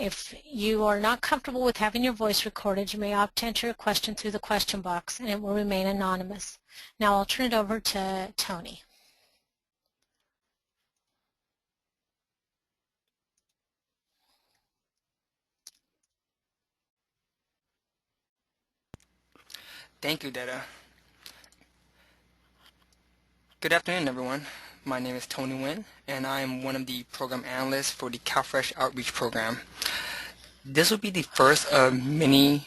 If you are not comfortable with having your voice recorded, you may opt to enter a question through the question box and it will remain anonymous. Now I'll turn it over to Tony. Thank you, Detta. Good afternoon, everyone. My name is Tony Nguyen, and I am one of the program analysts for the CalFresh Outreach Program. This will be the first of many.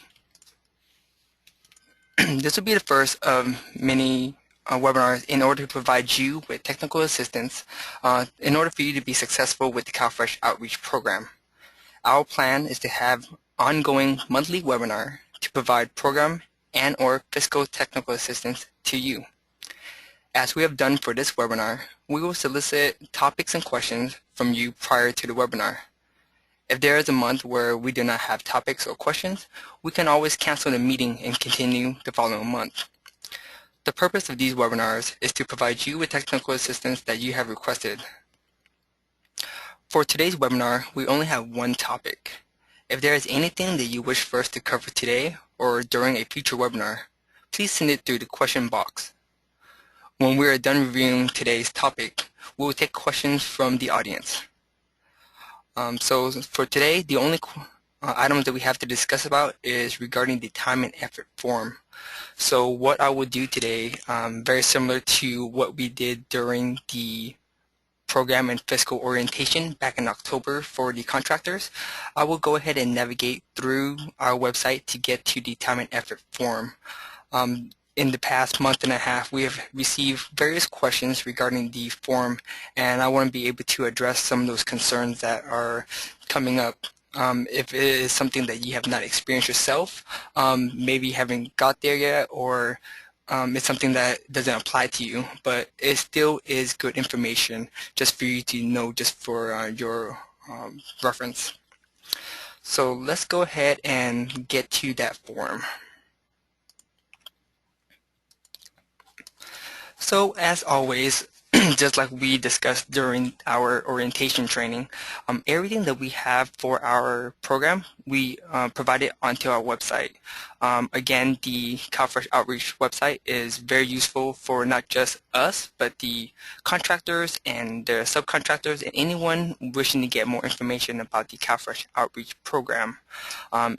This will be the first of many webinars in order to provide you with technical assistance in order for you to be successful with the CalFresh Outreach Program. Our plan is to have ongoing monthly webinar to provide program and/or fiscal technical assistance to you. As we have done for this webinar, we will solicit topics and questions from you prior to the webinar. If there is a month where we do not have topics or questions, we can always cancel the meeting and continue the following month. The purpose of these webinars is to provide you with technical assistance that you have requested. For today's webinar, we only have one topic. If there is anything that you wish for us to cover today or during a future webinar, please send it through the question box. When we are done reviewing today's topic, we will take questions from the audience. So for today, the only items that we have to discuss about is regarding the time and effort form. So what I will do today, very similar to what we did during the program and fiscal orientation back in October for the contractors, I will go ahead and navigate through our website to get to the time and effort form. In the past month and a half, we have received various questions regarding the form, and I want to be able to address some of those concerns that are coming up. If it is something that you have not experienced yourself, maybe you haven't got there yet, or it's something that doesn't apply to you, but it still is good information just for you to know, just for your reference. So let's go ahead and get to that form. So as always, just like we discussed during our orientation training, everything that we have for our program, we provide it onto our website. Again, the CalFresh Outreach website is very useful for not just us, but the contractors and their subcontractors and anyone wishing to get more information about the CalFresh Outreach program.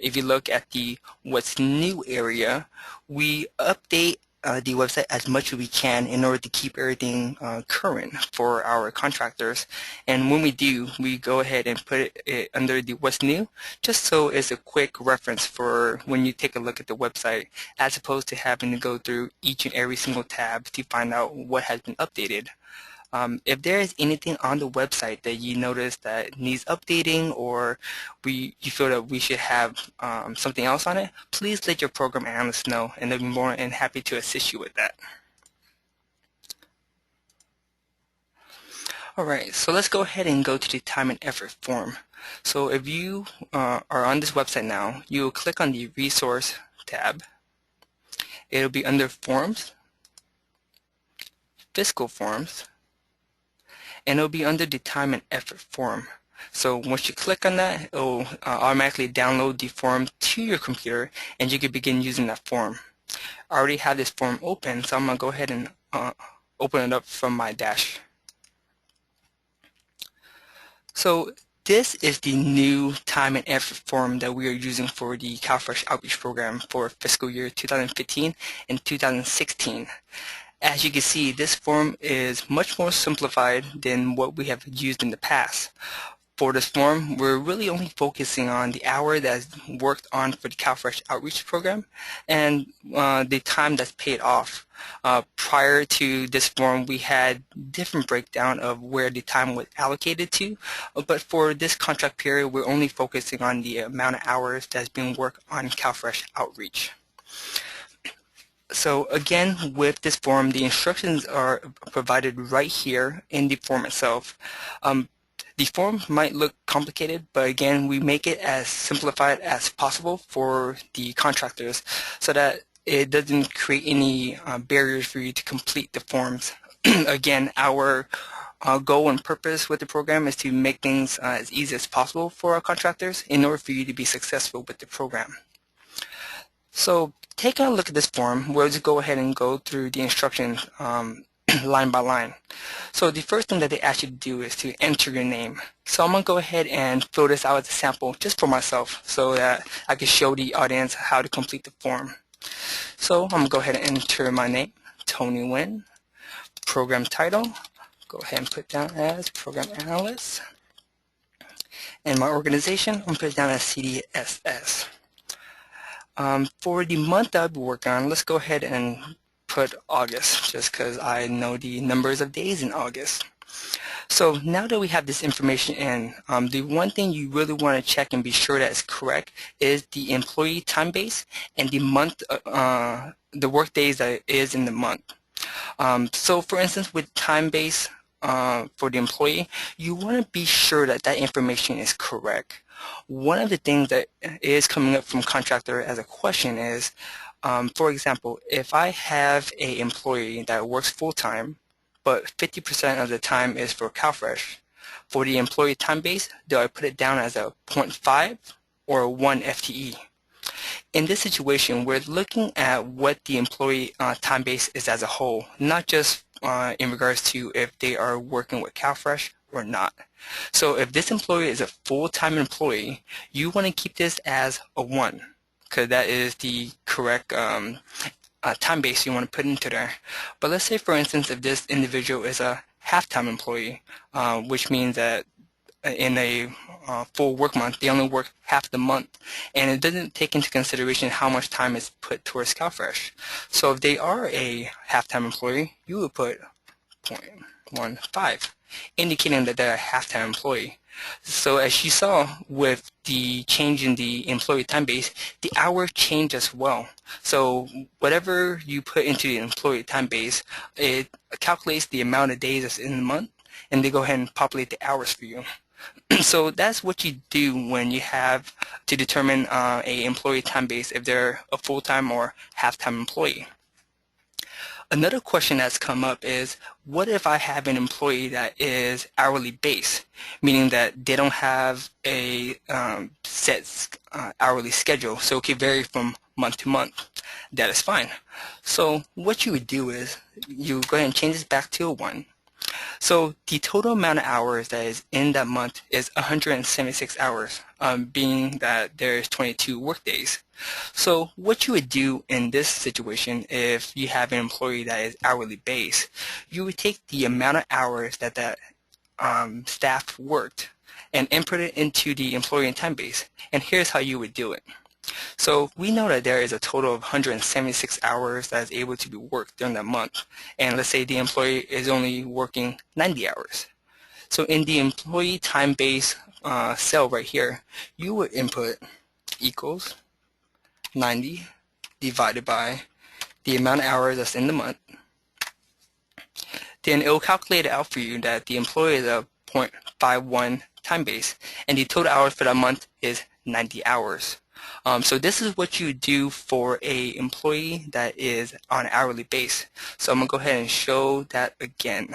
If you look at the What's New area, we update the website as much as we can in order to keep everything current for our contractors. And when we do, we go ahead and put it under the What's New, just so it's a quick reference for when you take a look at the website, as opposed to having to go through each and every single tab to find out what has been updated. If there is anything on the website that you notice that needs updating, or you feel that we should have something else on it, please let your program analyst know, and they'll be more than happy to assist you with that. Alright, so let's go ahead and go to the time and effort form. So if you are on this website now, you will click on the Resource tab. It'll be under Forms, Fiscal Forms, and it'll be under the time and effort form. So once you click on that, it will automatically download the form to your computer, and you can begin using that form. I already have this form open, so I'm going to go ahead and open it up from my dash. So this is the new time and effort form that we are using for the CalFresh Outreach Program for fiscal year 2015 and 2016. As you can see, this form is much more simplified than what we have used in the past. For this form, we're really only focusing on the hour that's worked on for the CalFresh Outreach Program and the time that's paid off. Prior to this form, we had different breakdown of where the time was allocated to, but for this contract period, we're only focusing on the amount of hours that's being worked on CalFresh Outreach. So again, with this form, the instructions are provided right here in the form itself. The form might look complicated, but again, we make it as simplified as possible for the contractors so that it doesn't create any barriers for you to complete the forms. Again, our goal and purpose with the program is to make things as easy as possible for our contractors in order for you to be successful with the program. So taking a look at this form, we'll just go ahead and go through the instructions line by line. So the first thing that they ask you to do is to enter your name. So I'm going to go ahead and fill this out as a sample just for myself so that I can show the audience how to complete the form. So I'm going to go ahead and enter my name, Tony Nguyen. Program title, go ahead and put down as Program Analyst. And my organization, I'm going to put it down as CDSS. For the month that I'll be working on, let's go ahead and put August, just because I know the numbers of days in August. So now that we have this information in, the one thing you really want to check and be sure that it's correct is the employee time base and the month, the work days that it is in the month. So for instance, with time base for the employee, you want to be sure that that information is correct. One of the things that is coming up from contractor as a question is, for example, if I have an employee that works full-time, but 50% of the time is for CalFresh, for the employee time base, do I put it down as a 0.5 or a 1 FTE? In this situation, we're looking at what the employee time base is as a whole, not just in regards to if they are working with CalFresh or not. So if this employee is a full-time employee, you want to keep this as a 1, because that is the correct time base you want to put into there. But let's say, for instance, if this individual is a half-time employee, which means that in a full work month, they only work half the month, and it doesn't take into consideration how much time is put towards CalFresh. So if they are a half-time employee, you would put 0.15, indicating that they're a half-time employee. So as you saw with the change in the employee time base, the hours change as well. So whatever you put into the employee time base, it calculates the amount of days that's in the month, and they go ahead and populate the hours for you. So that's what you do when you have to determine a employee time base, if they're a full-time or half-time employee. Another question that's come up is, what if I have an employee that is hourly based, meaning that they don't have a set hourly schedule, so it can vary from month to month? That is fine. So what you would do is you go ahead and change this back to a 1. So the total amount of hours that is in that month is 176 hours, being that there's 22 work days. So what you would do in this situation, if you have an employee that is hourly based, you would take the amount of hours that staff worked and input it into the employee time base. And here's how you would do it. So we know that there is a total of 176 hours that is able to be worked during that month. And let's say the employee is only working 90 hours. So in the employee time base cell right here, you would input equals 90 divided by the amount of hours that's in the month. Then it will calculate it out for you that the employee is a 0.51 time base, and the total hours for that month is 90 hours. So this is what you do for a employee that is on an hourly base. So I'm going to go ahead and show that again.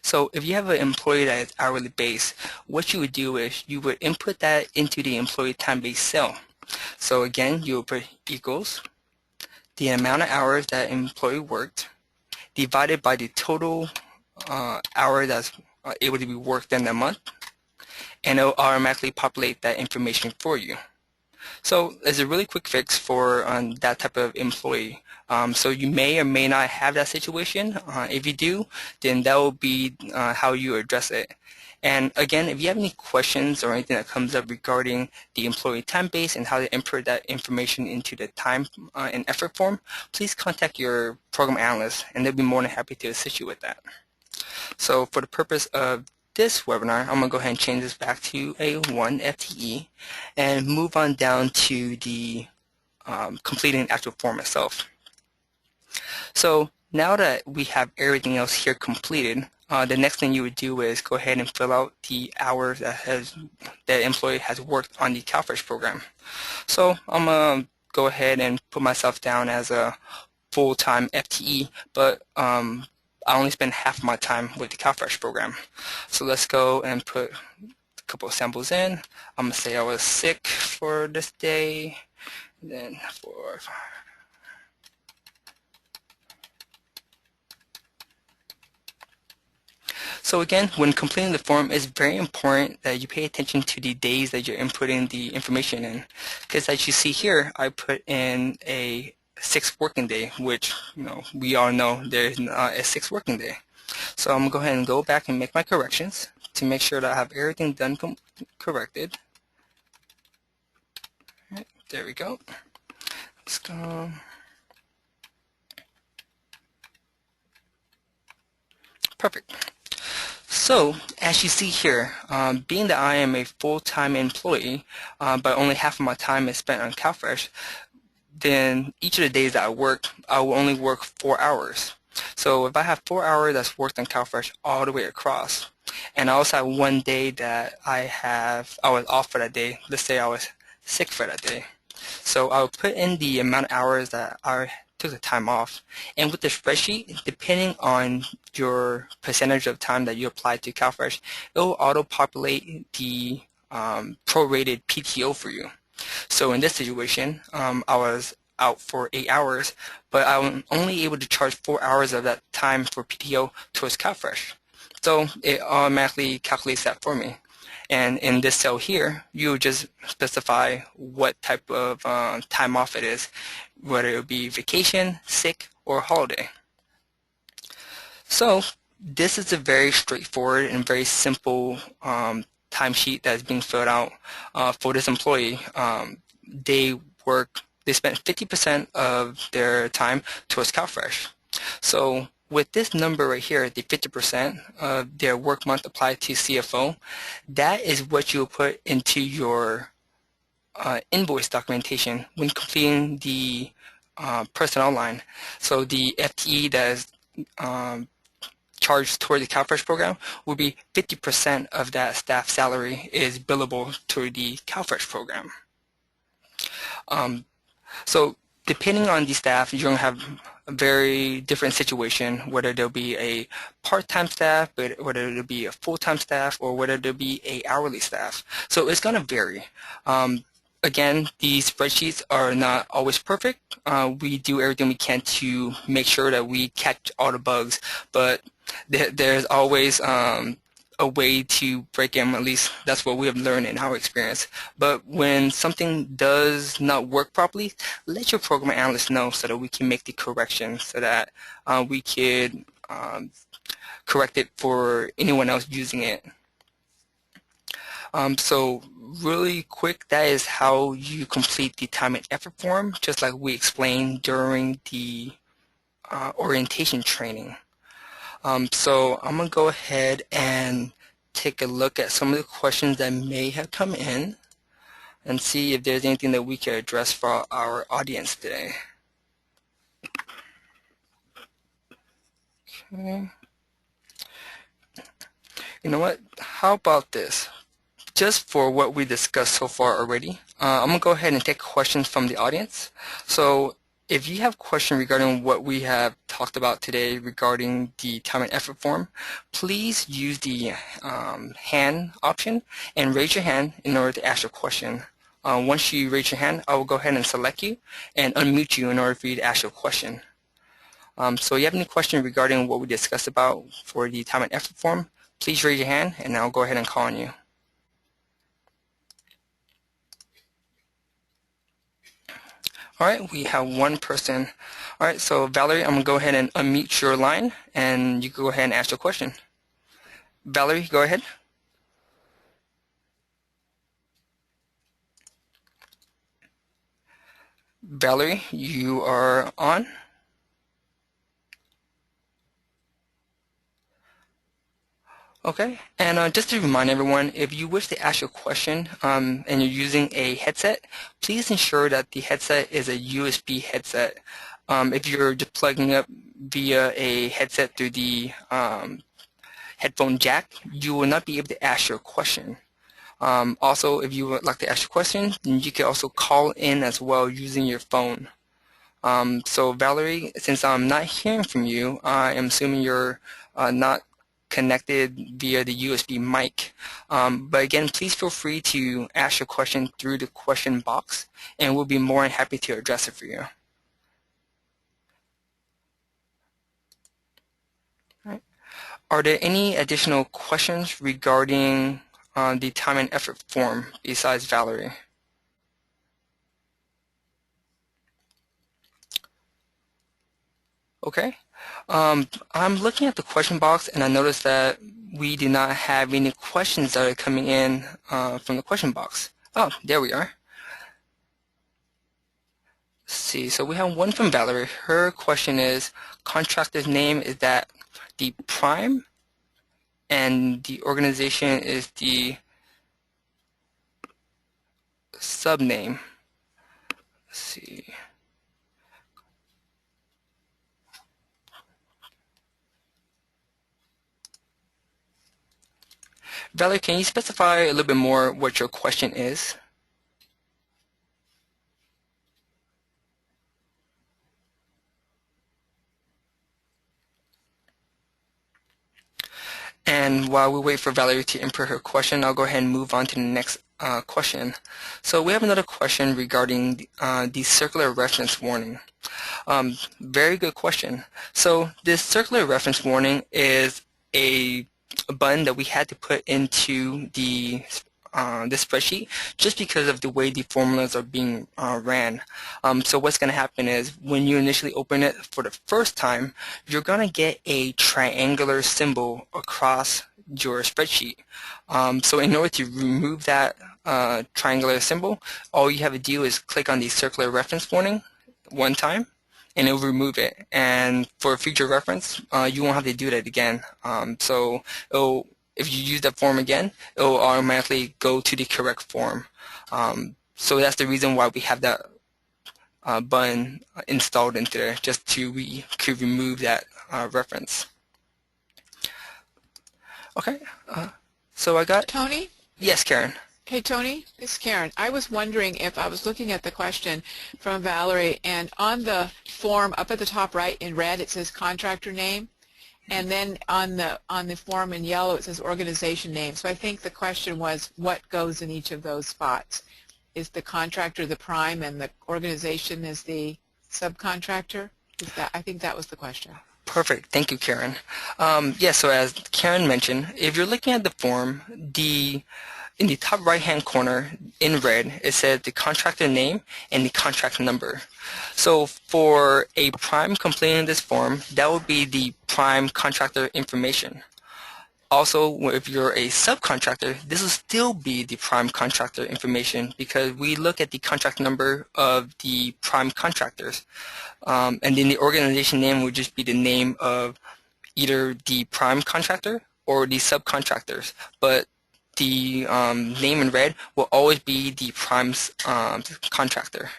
So if you have an employee that is hourly base, what you would do is you would input that into the employee time base cell. So again, you will put equals the amount of hours that employee worked divided by the total hour that's able to be worked in that month, and it will automatically populate that information for you. So it's a really quick fix for that type of employee. So you may or may not have that situation. If you do, then that will be how you address it. And again, if you have any questions or anything that comes up regarding the employee time base and how to input that information into the time and effort form, please contact your program analyst, and they'll be more than happy to assist you with that. So for the purpose of this webinar, I'm going to go ahead and change this back to a 1 FTE and move on down to the completing the actual form itself. So now that we have everything else here completed, the next thing you would do is go ahead and fill out the hours that employee has worked on the CalFresh program. So I'm going to go ahead and put myself down as a full-time FTE, but I only spend half my time with the CalFresh program. So let's go and put a couple of samples in. I'm going to say I was sick for this day. Then for So again, when completing the form, it's very important that you pay attention to the days that you're inputting the information in. Because as you see here, I put in a 6th working day, which we all know there's not a 6th working day. So I'm going to go ahead and go back and make my corrections to make sure that I have everything done corrected. Right, there we go. Let's go. Perfect. So, as you see here, being that I am a full-time employee, but only half of my time is spent on CalFresh, then each of the days that I work, I will only work 4 hours. So if I have 4 hours that's worked on CalFresh all the way across, and I also have one day that I was off for that day, let's say I was sick for that day. So I'll put in the amount of hours that I took the time off. And with the spreadsheet, depending on your percentage of time that you apply to CalFresh, it will auto-populate the prorated PTO for you. So in this situation, I was out for 8 hours, but I'm only able to charge 4 hours of that time for PTO towards CalFresh. So it automatically calculates that for me. And in this cell here, you just specify what type of time off it is, whether it be vacation, sick, or holiday. So this is a very straightforward and very simple timesheet that's being filled out for this employee. They spent 50% of their time towards CalFresh. So with this number right here, the 50% of their work month applied to CFO, that is what you'll put into your invoice documentation when completing the personnel line. So the FTE that is charged toward the CalFresh program will be 50% of that staff salary is billable to the CalFresh program. So depending on the staff, you're going to have a very different situation, whether there'll be a part-time staff, whether there'll be a full-time staff, or whether there'll be a hourly staff. So it's going to vary. Again, these spreadsheets are not always perfect. We do everything we can to make sure that we catch all the bugs, but there's always a way to break them. At least that's what we have learned in our experience. But when something does not work properly, let your program analyst know so that we can make the correction, so that we could correct it for anyone else using it. So really quick, that is how you complete the time and effort form, just like we explained during the orientation training. So I'm going to go ahead and take a look at some of the questions that may have come in and see if there's anything that we can address for our audience today. Okay. You know what? How about this? Just for what we discussed so far already, I'm going to go ahead and take questions from the audience. So if you have questions regarding what we have talked about today regarding the time and effort form, please use the hand option and raise your hand in order to ask your question. Once you raise your hand, I will go ahead and select you and unmute you in order for you to ask your question. So if you have any questions regarding what we discussed about for the time and effort form, please raise your hand and I'll go ahead and call on you. All right, we have one person. All right, so Valerie, I'm going to go ahead and unmute your line, and you can go ahead and ask your question. Valerie, go ahead. Valerie, you are on. Okay, and just to remind everyone, if you wish to ask a question and you're using a headset, please ensure that the headset is a USB headset. If you're just plugging up via a headset through the headphone jack, you will not be able to ask your question. Also, if you would like to ask a question, then you can also call in as well using your phone. So Valerie, since I'm not hearing from you, I am assuming you're not connected via the USB mic. But again, please feel free to ask your question through the question box, and we'll be more than happy to address it for you. All right. Are there any additional questions regarding the time and effort form besides Valerie? Okay. I'm looking at the question box and I noticed that we do not have any questions that are coming in from the question box. Oh, there we are. Let's see, so we have one from Valerie. Her question is, contractor's name, is that the prime and the organization is the subname. Let's see. Valerie, can you specify a little bit more what your question is? And while we wait for Valerie to input her question, I'll go ahead and move on to the next question. So we have another question regarding the circular reference warning. Very good question. So this circular reference warning is a button that we had to put into the spreadsheet just because of the way the formulas are being ran. So what's going to happen is when you initially open it for the first time, you're going to get a triangular symbol across your spreadsheet. So in order to remove that triangular symbol, all you have to do is click on the circular reference warning one time, and it will remove it. And for future reference, you won't have to do that again. So if you use that form again, it will automatically go to the correct form. So that's the reason why we have that button installed into there, just to remove that reference. Okay, so I got... Tony? Yes, Karen. Hey, Tony, this is Karen. I was wondering if I was looking at the question from Valerie, and on the form up at the top right in red it says contractor name, and then on the form in yellow it says organization name. So I think the question was what goes in each of those spots. Is the contractor the prime and the organization is the subcontractor? I think that was the question. Perfect. Thank you, Karen. Yeah, so as Karen mentioned, if you're looking at the form, in the top right-hand corner in red, it says the contractor name and the contract number. So for a prime completing this form, that would be the prime contractor information. Also, if you're a subcontractor, this will still be the prime contractor information because we look at the contract number of the prime contractors. And then the organization name would just be the name of either the prime contractor or the subcontractors. But the name in red will always be the prime's contractor.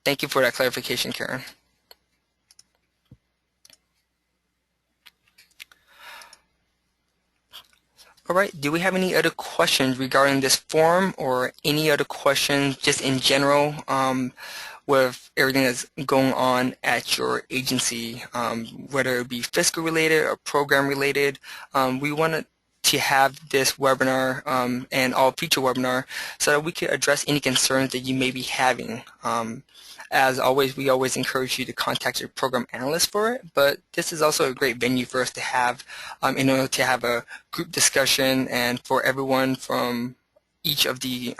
Thank you for that clarification, Karen. All right, do we have any other questions regarding this form or any other questions just in general with everything that's going on at your agency, whether it be fiscal related or program related? We wanted to have this webinar and all future webinar so that we could address any concerns that you may be having. As always, we always encourage you to contact your program analyst for it, but this is also a great venue for us to have in order to have a group discussion and for everyone from each of the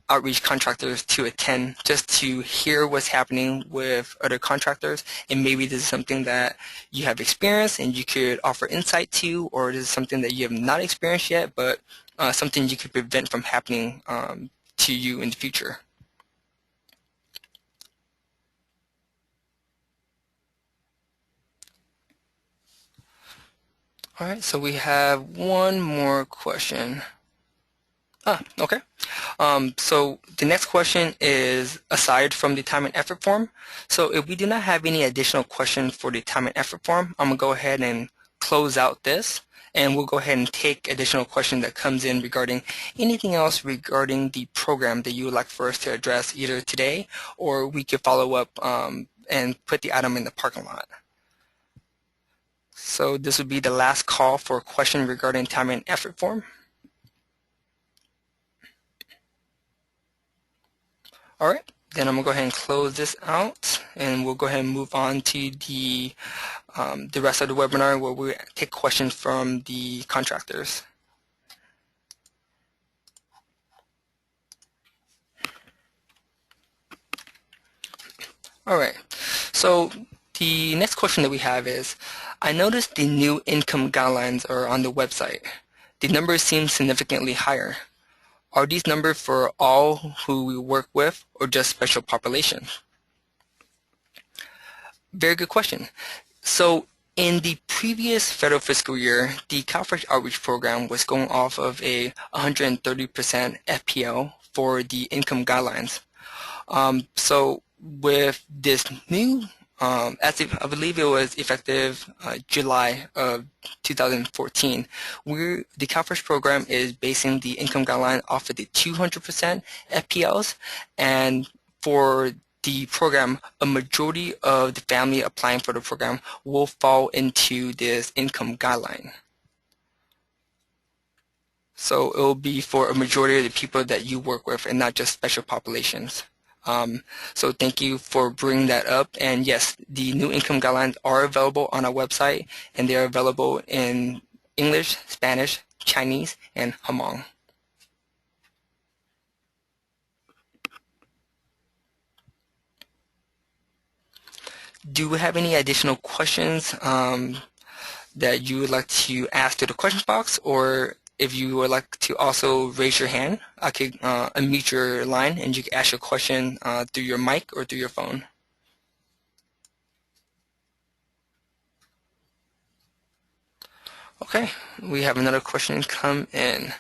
outreach contractors to attend just to hear what's happening with other contractors, and maybe this is something that you have experienced and you could offer insight to, or this is something that you have not experienced yet but something you could prevent from happening to you in the future. All right, so we have one more question. Okay. So the next question is aside from the time and effort form. So if we do not have any additional questions for the time and effort form, I'm going to go ahead and close out this, and we'll go ahead and take additional questions that comes in regarding anything else regarding the program that you would like for us to address either today, or we could follow up and put the item in the parking lot. So this would be the last call for a question regarding time and effort form. All right, then I'm gonna go ahead and close this out, and we'll go ahead and move on to the rest of the webinar where we take questions from the contractors. All right, so the next question that we have is, I noticed the new income guidelines are on the website. The numbers seem significantly higher. Are these numbers for all who we work with or just special populations? Very good question. So in the previous federal fiscal year, the CalFresh outreach program was going off of a 130% FPL for the income guidelines. So with this new, I believe it was effective July of 2014, the CalFresh program is basing the income guideline off of the 200% FPLs, and for the program, a majority of the family applying for the program will fall into this income guideline. So it will be for a majority of the people that you work with and not just special populations. So thank you for bringing that up. And yes, the new income guidelines are available on our website, and they are available in English, Spanish, Chinese, and Hmong. Do we have any additional questions that you would like to ask through the questions box, or if you would like to also raise your hand, I could unmute your line and you can ask your question through your mic or through your phone. Okay, we have another question come in.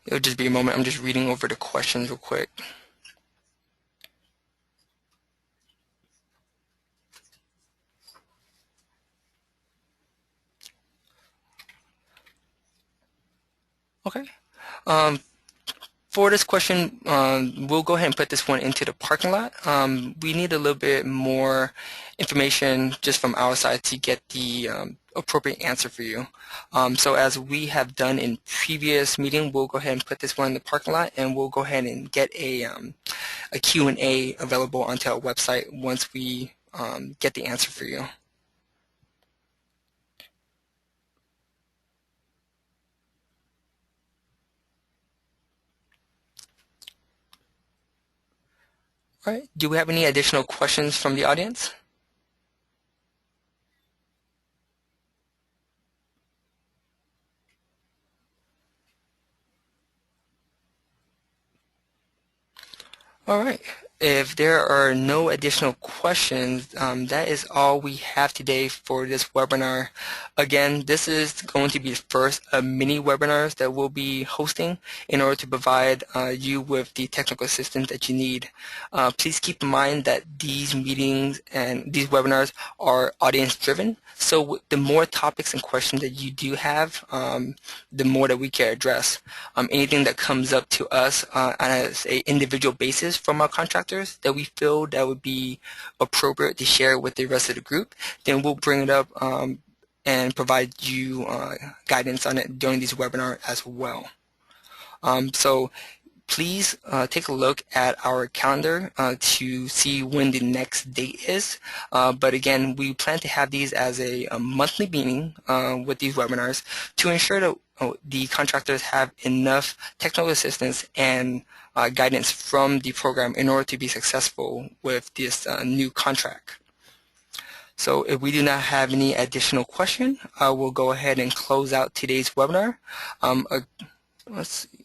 It'll just be a moment. I'm just reading over the questions real quick. Okay. For this question, we'll go ahead and put this one into the parking lot. We need a little bit more information just from our side to get the appropriate answer for you. So as we have done in previous meeting, we'll go ahead and put this one in the parking lot, and we'll go ahead and get a Q&A available onto our website once we get the answer for you. All right. Do we have any additional questions from the audience? All right. If there are no additional questions, that is all we have today for this webinar. Again, this is going to be the first of many webinars that we'll be hosting in order to provide you with the technical assistance that you need. Please keep in mind that these meetings and these webinars are audience driven. So the more topics and questions that you do have, the more that we can address. Anything that comes up to us on an individual basis from our contractors that we feel that would be appropriate to share with the rest of the group, then we'll bring it up and provide you guidance on it during this webinar as well. So please take a look at our calendar to see when the next date is. But again, we plan to have these as a monthly meeting with these webinars to ensure that the contractors have enough technical assistance and guidance from the program in order to be successful with this new contract. So if we do not have any additional question, I will go ahead and close out today's webinar. Let's see.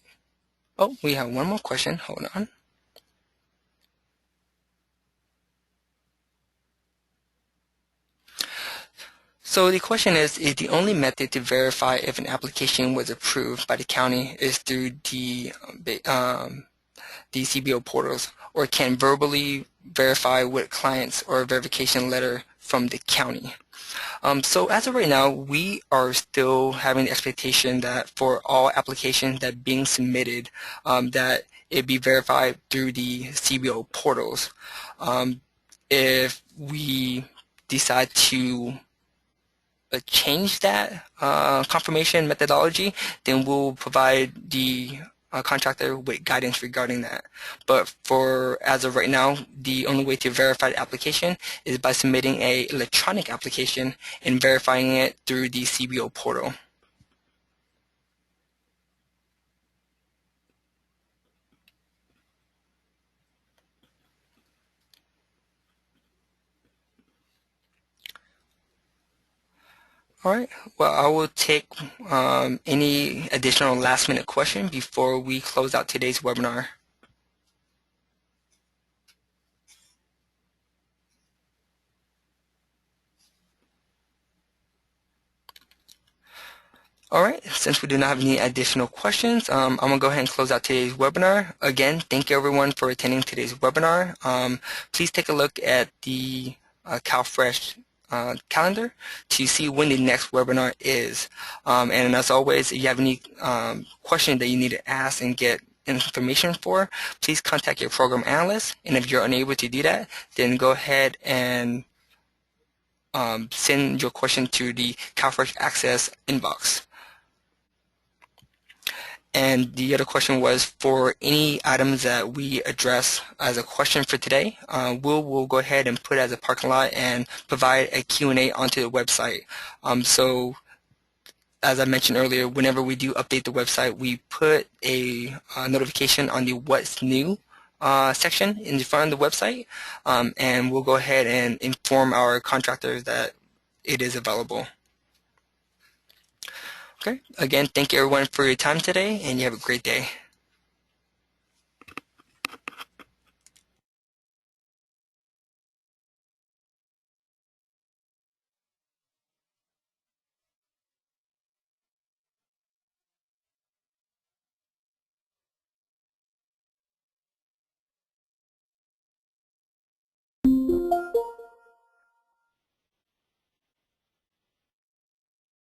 Oh, we have one more question. Hold on. So the question is the only method to verify if an application was approved by the county is through the CBO portals, or can verbally verify with clients or a verification letter from the county? So as of right now, we are still having the expectation that for all applications that being submitted, that it be verified through the CBO portals. If we decide to change that confirmation methodology, then we'll provide the contractor with guidance regarding that. But for as of right now, the only way to verify the application is by submitting a electronic application and verifying it through the CBO portal. All right, well, I will take any additional last-minute question before we close out today's webinar. All right, since we do not have any additional questions, I'm going to go ahead and close out today's webinar. Again, thank you everyone for attending today's webinar. Please take a look at the CalFresh calendar to see when the next webinar is. And as always, if you have any questions that you need to ask and get information for, please contact your program analyst. And if you're unable to do that, then go ahead and send your question to the CalFresh Access inbox. And the other question was for any items that we address as a question for today, we'll go ahead and put it as a parking lot and provide a Q&A onto the website. So as I mentioned earlier, whenever we do update the website, we put a notification on the what's new section in the front of the website, and we'll go ahead and inform our contractors that it is available. Okay. Again, thank you everyone for your time today, and you have a great day.